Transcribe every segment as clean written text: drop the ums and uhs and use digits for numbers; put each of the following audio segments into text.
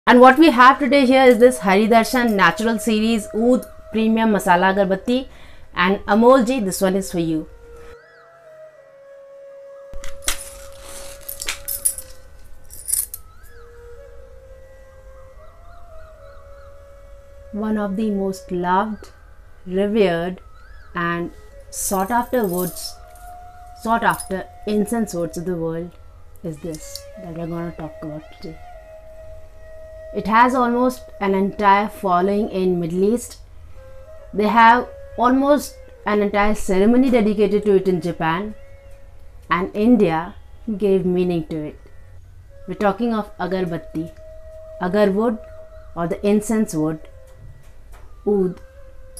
And what we have today here is this Darshan Natural Series Oudh Premium Masala Agarbatti, and Amol ji, this one is for you. One of the most loved, revered and sought after incense woods of the world is this that we're going to talk about today. It has almost an entire following in Middle East. They have almost an entire ceremony dedicated to it in Japan, and India gave meaning to it. We're talking of Agarbatti, agarwood, or the incense wood. Oudh.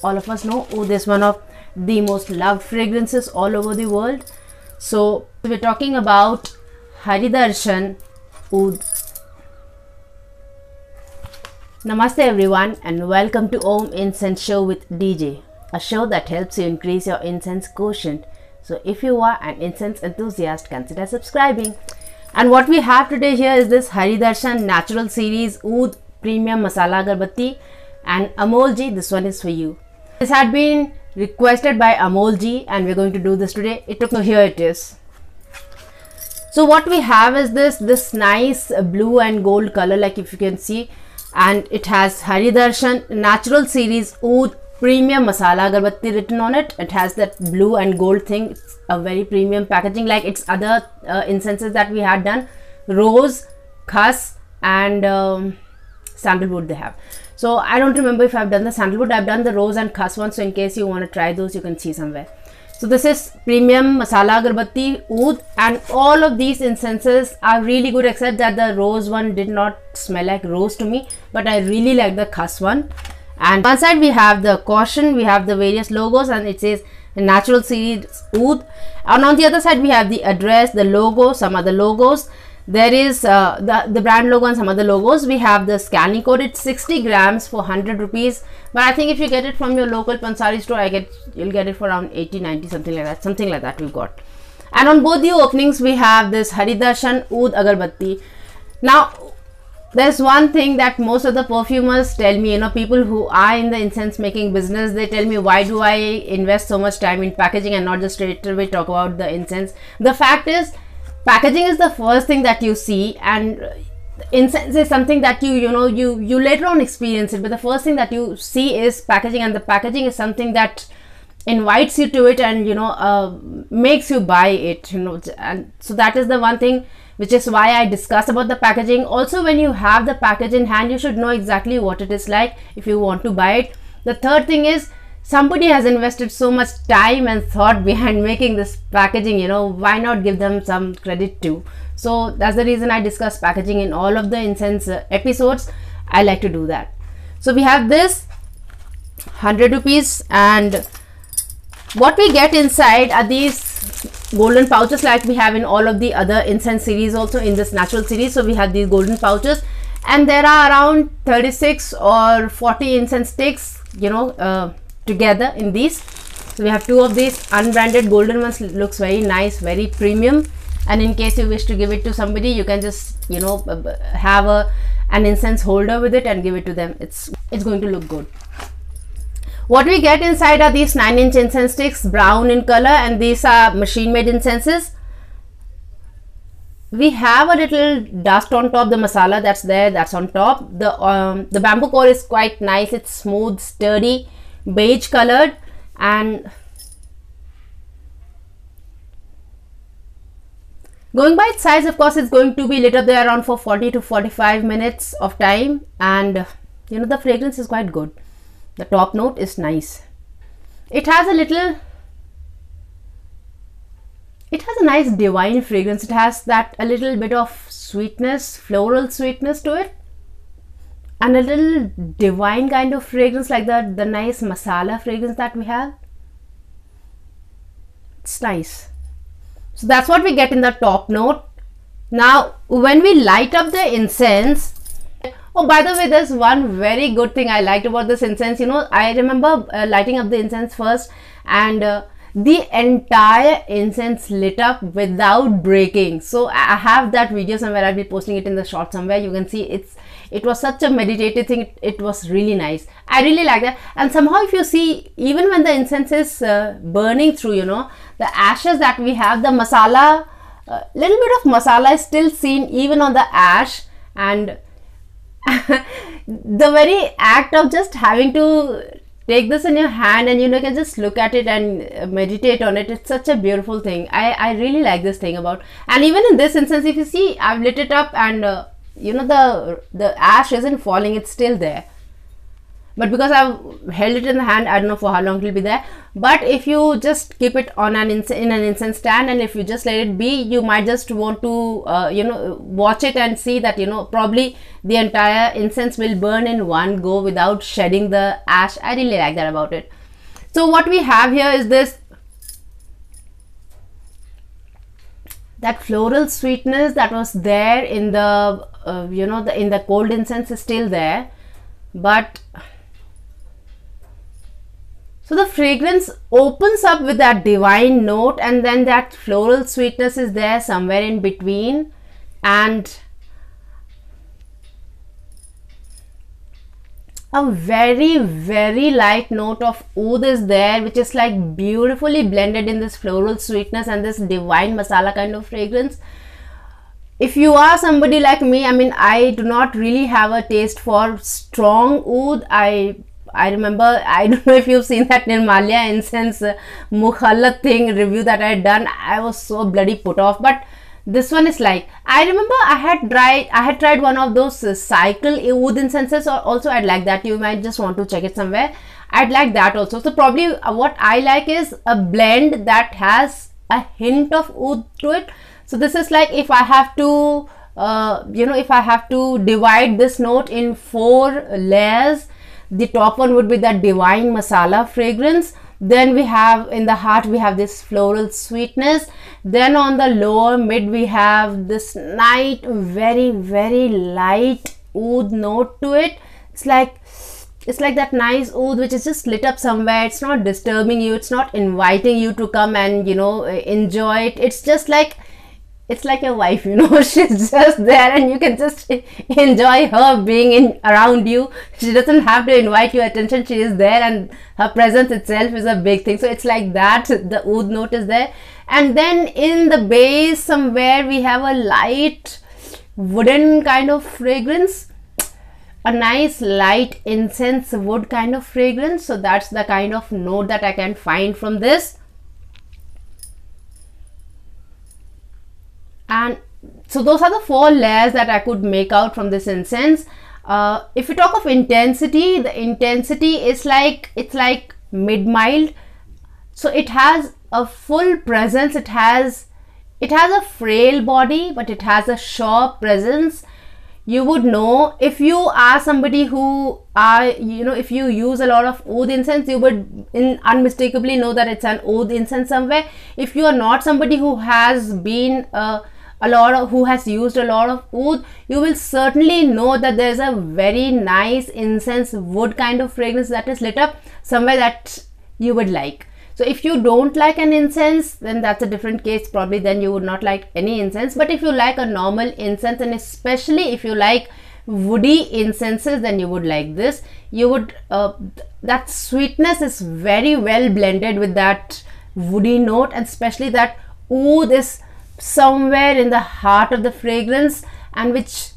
All of us know Oudh is one of the most loved fragrances all over the world. So we're talking about Darshan Oudh. Namaste everyone, and welcome to Om Incense Show with DJ, a show that helps you increase your incense quotient. So if you are an incense enthusiast, consider subscribing. And what we have today here is this Darshan Natural Series Oudh Premium Masala Agarbatti, and Amol ji, this one is for you. This had been requested by Amol ji, and we're going to do this today. So here it is. So what we have is this nice blue and gold color, like if you can see, and it has Darshan Natural Series Oudh Premium Masala Agarbatti written on it. It has that blue and gold thing. It's a very premium packaging, like its other incenses that we had done. Rose, khas and sandalwood they have. So I don't remember if I've done the sandalwood. I've done the rose and khas one, so in case you want to try those, you can see somewhere. So this is Premium Masala Agarbatti Oudh, and all of these incenses are really good, except that the rose one did not smell like rose to me, but I really like the khas one. And one side we have the caution, we have the various logos, and it says Natural Series Oudh, and on the other side we have the address, the logo, some other logos. There is the brand logo and some other logos. We have the scanning code. It's 60 grams for 100 rupees, but I think if you get it from your local pansari store, you'll get it for around 80-90, something like that we've got. And on both the openings we have this Darshan Oudh Agarbatti. Now there's one thing that most of the perfumers tell me, people who are in the incense making business, they tell me, why do I invest so much time in packaging and not just straight away talk about the incense? The fact is, packaging is the first thing that you see, and incense is something that you later on experience it, but the first thing that you see is packaging, and the packaging is something that invites you to it and makes you buy it, and so that is the one thing which is why I discuss about the packaging. Also, when you have the package in hand, you should know exactly what it is like if you want to buy it. The third thing is, somebody has invested so much time and thought behind making this packaging, why not give them some credit too? So that's the reason I discuss packaging in all of the incense episodes. I like to do that. So we have this 100 rupees, and what we get inside are these golden pouches, like we have in all of the other incense series, also in this natural series. So we have these golden pouches, and there are around 36 or 40 incense sticks, together in these. So we have two of these unbranded golden ones. Looks very nice, very premium, and in case you wish to give it to somebody, you can just have an incense holder with it and give it to them. It's going to look good. What we get inside are these 9-inch incense sticks, brown in color, and these are machine made incenses. We have a little dust on top, the masala that's there, that's on top. The bamboo core is quite nice. It's smooth, sturdy, beige colored, and going by its size, of course, it's going to be lit up there around for 40 to 45 minutes of time, and the fragrance is quite good. The top note is nice. It has a nice divine fragrance. It has a little bit of sweetness, floral sweetness to it, and a little divine kind of fragrance, like the nice masala fragrance that we have. It's nice. So that's what we get in the top note. Now when we light up the incense, oh, by the way, there's one very good thing I liked about this incense. I remember lighting up the incense first, and the entire incense lit up without breaking. So I have that video somewhere. I'll be posting it in the short somewhere. You can see It was such a meditative thing. It was really nice. I really like that. And somehow if you see, even when the incense is burning through, you know, the ashes that we have, the masala, little bit of masala is still seen even on the ash. And the very act of just having to take this in your hand and, you know, you can just look at it and meditate on it. It's such a beautiful thing. I really like this thing about. And even in this instance, if you see, I've lit it up and you know, the ash isn't falling, it's still there. But because I've held it in the hand, I don't know for how long it will be there. But if you just keep it on in an incense stand, and if you just let it be, you might just want to you know, watch it and see that, you know, probably the entire incense will burn in one go without shedding the ash. I really like that about it. So what we have here is this, that floral sweetness that was there in the you know, in the cold incense is still there, but so the fragrance opens up with that divine note, and then that floral sweetness is there somewhere in between, and a very, very light note of oud is there, which is like beautifully blended in this floral sweetness and this divine masala kind of fragrance. If you are somebody like me, I mean, I do not really have a taste for strong oud. I remember, I don't know if you've seen that Nirmalya incense mukhallat thing review that I had done. I was so bloody put off. But this one is like, I remember I had tried one of those cycle oud incenses, or also I'd like that. You might just want to check it somewhere. I'd like that also. So probably what I like is a blend that has a hint of oud to it. So this is like, if I have to you know, if I have to divide this note in 4 layers, the top one would be that divine masala fragrance. Then we have in the heart, we have this floral sweetness. Then on the lower mid, we have this nice, very, very light oud note to it. It's like that nice oud which is just lit up somewhere. It's not disturbing you. It's not inviting you to come and, you know, enjoy it. It's just like, it's like your wife, you know, she's just there and you can just enjoy her being around you. She doesn't have to invite your attention. She is there, and her presence itself is a big thing. So it's like that, the oud note is there. And then in the base somewhere, we have a light wooden kind of fragrance, a nice light incense wood kind of fragrance. So that's the kind of note that I can find from this. And so those are the 4 layers that I could make out from this incense. If we talk of intensity, the intensity is like, it's like mid-mild. So it has a full presence. It has a frail body, but it has a sure presence. You would know, if you are somebody who are, you know, if you use a lot of oud incense, you would unmistakably know that it's an oud incense somewhere. If you are not somebody who has been who has used a lot of oud, you will certainly know that there's a very nice incense wood kind of fragrance that is lit up somewhere that you would like. So if you don't like an incense, then that's a different case. Probably then you would not like any incense. But if you like a normal incense, and especially if you like woody incenses, then you would like this. You would that sweetness is very well blended with that woody note, and especially that oud is somewhere in the heart of the fragrance, and which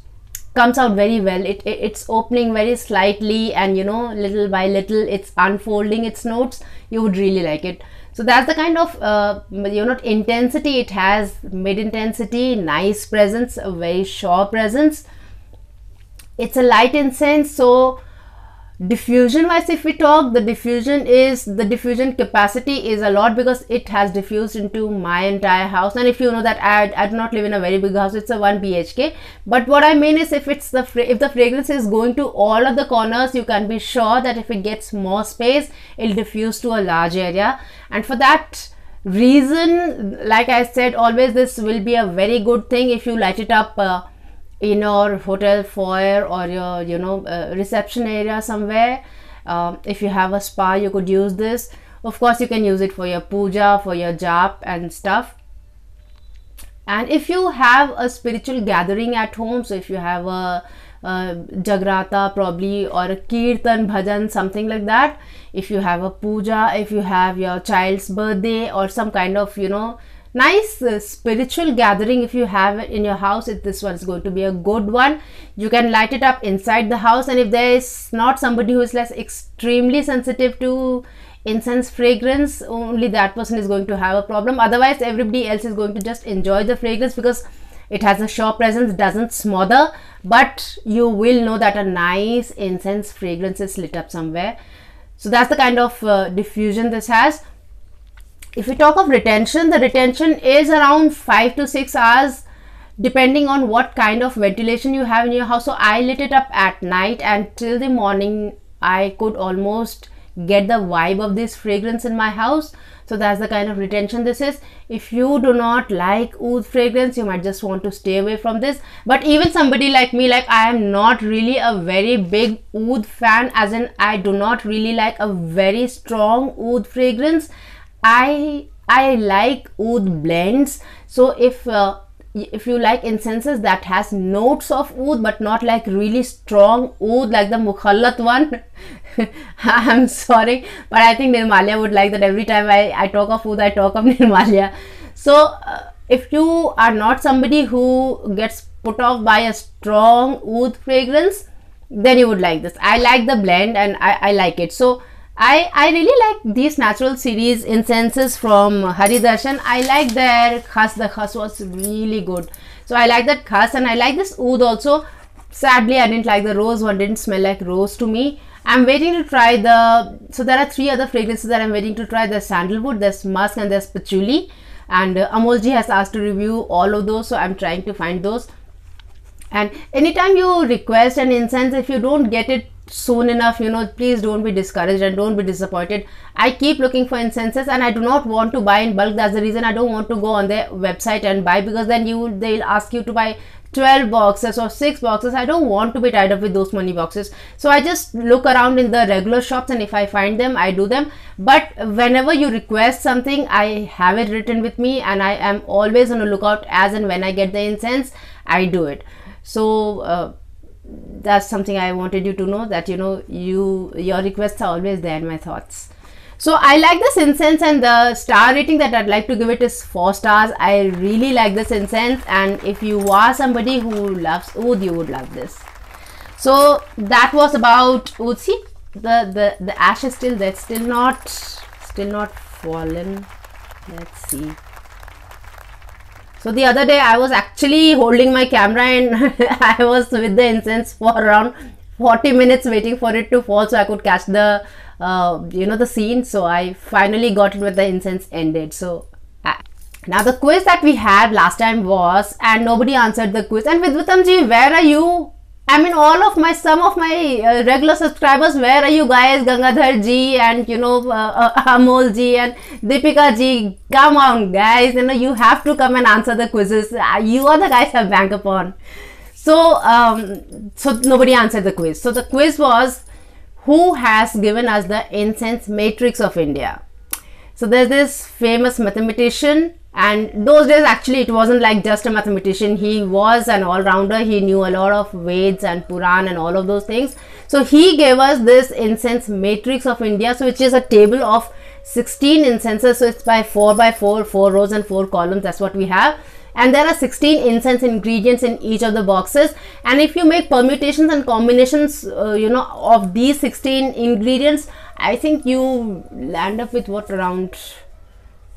comes out very well. It's opening very slightly, and, you know, little by little it's unfolding its notes. You would really like it. So that's the kind of you know, intensity it has. Mid intensity, nice presence, a very sure presence. It's a light incense. So diffusion wise, if we talk, the diffusion capacity is a lot, because it has diffused into my entire house. And if you know that I do not live in a very big house, it's a 1 BHK. But what I mean is, if the fragrance is going to all of the corners, you can be sure that if it gets more space, it'll diffuse to a large area. And for that reason, like I said, always this will be a very good thing if you light it up in your hotel foyer or your, you know, reception area somewhere. If you have a spa, you could use this. Of course, you can use it for your puja, for your jap and stuff. And if you have a spiritual gathering at home, so if you have a jagrata probably, or a kirtan, bhajan, something like that. If you have a puja, if you have your child's birthday, or some kind of, you know, nice spiritual gathering, if you have it in your house, this one is going to be a good one. You can light it up inside the house, and if there is not somebody who is less extremely sensitive to incense fragrance, only that person is going to have a problem. Otherwise everybody else is going to just enjoy the fragrance, because it has a sure presence, doesn't smother, but you will know that a nice incense fragrance is lit up somewhere. So that's the kind of diffusion this has. If we talk of retention, the retention is around 5 to 6 hours, depending on what kind of ventilation you have in your house. So I lit it up at night, and till the morning I could almost get the vibe of this fragrance in my house. So that's the kind of retention this is. If you do not like oud fragrance, you might just want to stay away from this. But even somebody like me, like I am not really a very big oud fan, as in I do not really like a very strong oud fragrance. I like oud blends. So if you like incenses that has notes of oud but not like really strong oud like the mukhallat one, I'm sorry, but I think Nirmalia would like that. Every time I talk of oud, I talk of Nirmalia. So if you are not somebody who gets put off by a strong oud fragrance, then you would like this. I like the blend, and I like it. So I really like these natural series incenses from Darshan. I like their khas. The khas was really good. So I like that khas, and I like this oud also. Sadly, I didn't like the rose one. Didn't smell like rose to me. I'm waiting to try so there are 3 other fragrances that I'm waiting to try. There's sandalwood, there's musk, and there's patchouli. And Amolji has asked to review all of those, so I'm trying to find those. And anytime you request an incense, if you don't get it soon enough, you know, please don't be discouraged and don't be disappointed. I keep looking for incenses, and I do not want to buy in bulk. That's the reason I don't want to go on their website and buy, because then they'll ask you to buy 12 boxes or 6 boxes. I don't want to be tied up with those money boxes. So I just look around in the regular shops, and if I find them, I do them. But whenever you request something, I have it written with me, and I am always on a lookout. As and when I get the incense, I do it. So that's something I wanted you to know, that you know, your requests are always there in my thoughts. So I like this incense, and the star rating that I'd like to give it is 4 stars. I really like this incense, and if you are somebody who loves oud, you would love this. So that was about oud. See, the ash is still there, still not fallen. Let's see. So the other day I was actually holding my camera, and I was with the incense for around 40 minutes waiting for it to fall so I could catch the you know, the scene. So I finally got it when the incense ended. So now the quiz that we had last time was, and nobody answered the quiz. And Vidvatamji, where are you? I mean, some of my regular subscribers, where are you guys? Gangadhar ji, and you know, Amol ji and Deepika ji, come on guys, you know, you have to come and answer the quizzes. You are the guys I bank upon. So so nobody answered the quiz. So the quiz was, who has given us the incense matrix of India? So there's this famous mathematician, and those days actually it wasn't like just a mathematician, he was an all-rounder. He knew a lot of Veds and Puran and all of those things. So he gave us this incense matrix of India, so which is a table of 16 incenses. So it's by 4 by 4 rows and 4 columns. That's what we have. And there are 16 incense ingredients in each of the boxes, and if you make permutations and combinations you know, of these 16 ingredients, I think you land up with what, around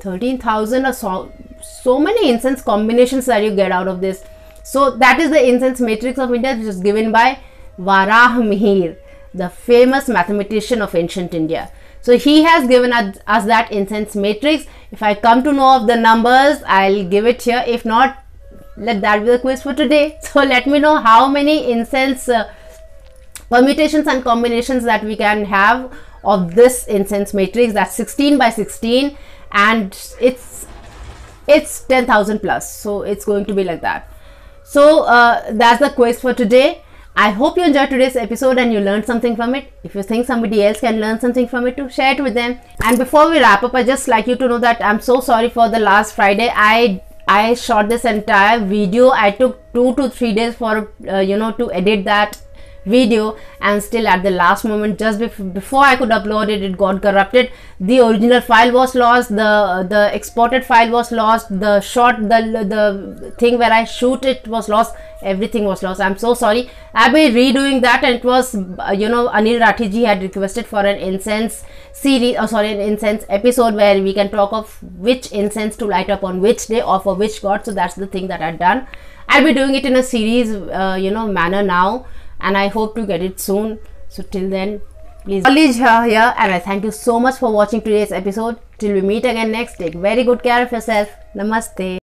13,000 or so many incense combinations that you get out of this. So that is the incense matrix of India, which is given by Varah Mihir, the famous mathematician of ancient India. So he has given us that incense matrix. If I come to know of the numbers, I'll give it here. If not, let that be the quiz for today. So let me know how many incense permutations and combinations that we can have of this incense matrix. That's 16 by 16, and it's 10,000 plus. So it's going to be like that. So that's the quiz for today. I hope you enjoyed today's episode and you learned something from it. If you think somebody else can learn something from it too, share it with them. And before we wrap up, I just like you to know that I'm so sorry for the last Friday. I I shot this entire video. I took 2 to 3 days for to edit that video, and still at the last moment, just before I could upload it, it got corrupted. The original file was lost, the exported file was lost, the shot, the thing where I shoot it was lost, everything was lost. I'm so sorry. I'll be redoing that. And it was Anil Rathi ji had requested for an incense series, an incense episode where we can talk of which incense to light up on which day or for which god. So that's the thing that I've done. I'll be doing it in a series manner now, and I hope to get it soon. So till then, please acknowledge here, and I thank you so much for watching today's episode. Till we meet again next, take very good care of yourself. Namaste.